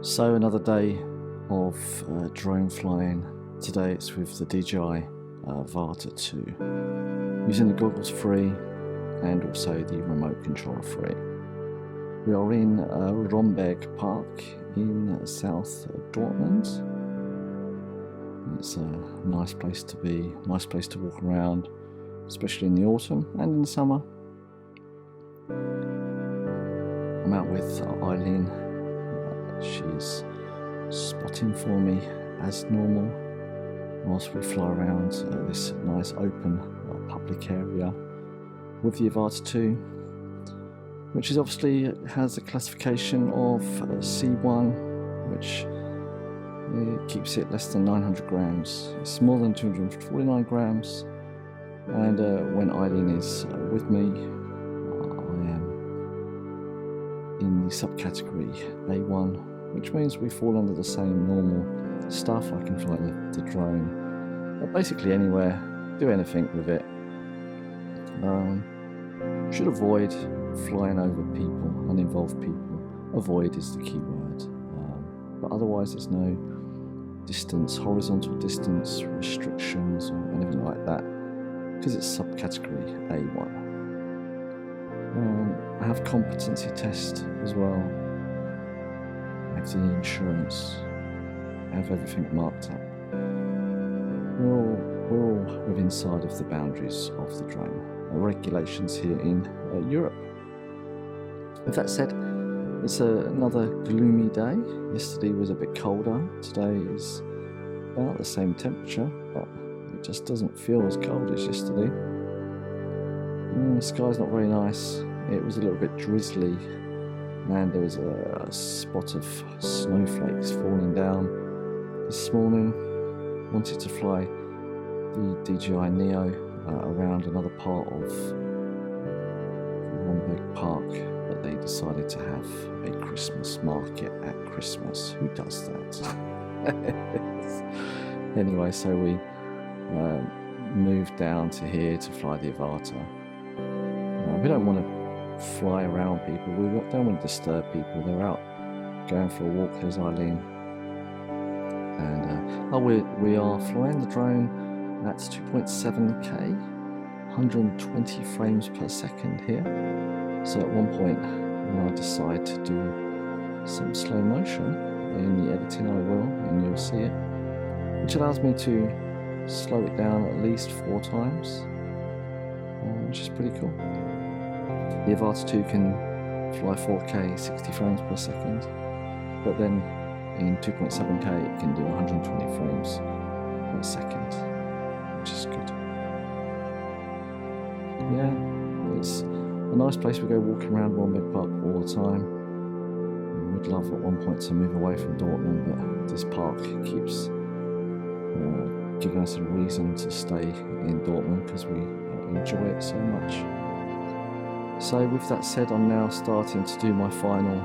So another day of drone flying. Today it's with the DJI Avata 2, using the goggles free and also the remote controller free. We are in Romberg Park in South Dortmund. It's a nice place to be, nice place to walk around, especially in the autumn and in the summer. I'm out with Eileen. She's spotting for me as normal whilst we fly around this nice open public area with the Avata 2, which is obviously has a classification of C1, which keeps it less than 900 grams. It's more than 249 grams, and when Eileen is with me, I am in the subcategory A1, which means we fall under the same normal stuff. I can fly the drone basically anywhere, do anything with it. Should avoid flying over people, uninvolved people. Avoid is the key word. But otherwise there's no distance, horizontal distance restrictions or anything like that, because it's subcategory A1. I have competency test as well. I have the insurance. I have everything marked up. We're all within side of the boundaries of the drone. Regulations here in Europe. With that said, it's another gloomy day. Yesterday was a bit colder. Today is about the same temperature, but it just doesn't feel as cold as yesterday. The sky's not very nice. It was a little bit drizzly, and there was a spot of snowflakes falling down this morning. Wanted to fly the DJI Neo around another part of Romberg Park, but they decided to have a Christmas market at Christmas. Who does that? Anyway, so we moved down to here to fly the Avata. We don't want to fly around people. We don't want to disturb people. They're out going for a walk. There's Eileen. And we are flying the drone at 2.7K, 120 frames per second here. So at one point, when I decide to do some slow motion in the editing, I will, and you'll see it, which allows me to slow it down at least 4 times, which is pretty cool. The Avata 2 can fly 4K, 60 frames per second, but then in 2.7K it can do 120 frames per second, which is good. Yeah, it's a nice place. We go walking around Romberg Park all the time. We'd love at one point to move away from Dortmund, but this park keeps giving us a reason to stay in Dortmund because we enjoy it so much. So with that said, I'm now starting to do my final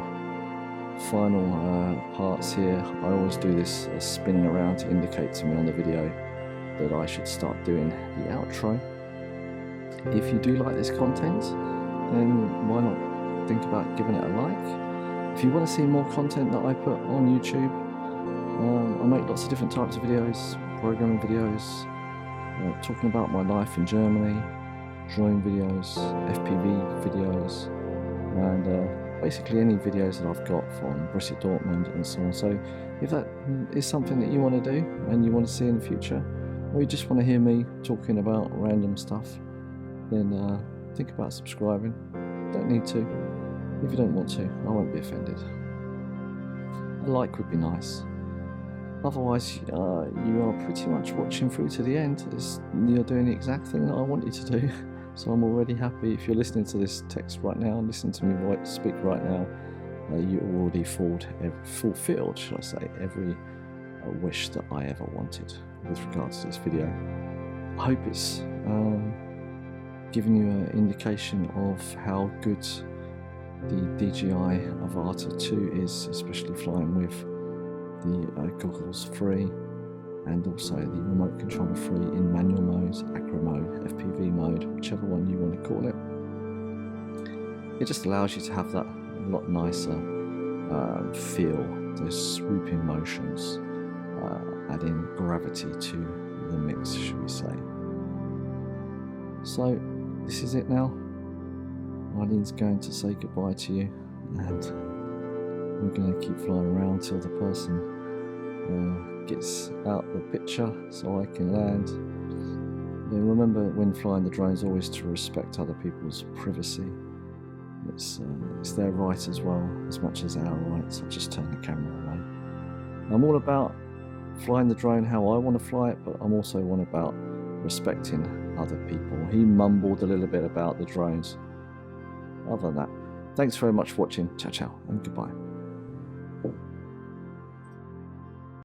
parts here. I always do this spinning around to indicate to me on the video that I should start doing the outro. If you do like this content, then why not think about giving it a like. If you want to see more content that I put on YouTube, I make lots of different types of videos, programming videos, talking about my life in Germany, drone videos, FPV videos, and basically any videos that I've got from Borussia Dortmund and so on. So if that is something that you want to do and you want to see in the future, or you just want to hear me talking about random stuff, then think about subscribing. Don't need to. If you don't want to, I won't be offended. A like would be nice. Otherwise, you are pretty much watching through to the end. You're doing the exact thing that I want you to do. So I'm already happy. If you're listening to this text right now, listen to me speak right now, you already fulfilled, should I say, every wish that I ever wanted with regards to this video. I hope it's giving you an indication of how good the DJI Avata 2 is, especially flying with the goggles free and also the remote controller free in manual mode, acro mode, FPV mode, whichever one you want to call it. It just allows you to have that a lot nicer feel those swooping motions, adding gravity to the mix, should we say. So this is it now. Eileen's going to say goodbye to you, and we're going to keep flying around till the person gets out the picture so I can land. And remember, when flying the drones, always to respect other people's privacy. It's their right as well, as much as our right, so just turn the camera away. I'm all about flying the drone how I want to fly it, but I'm also one about respecting other people. He mumbled a little bit about the drones. Other than that, thanks very much for watching. Ciao, ciao, and goodbye.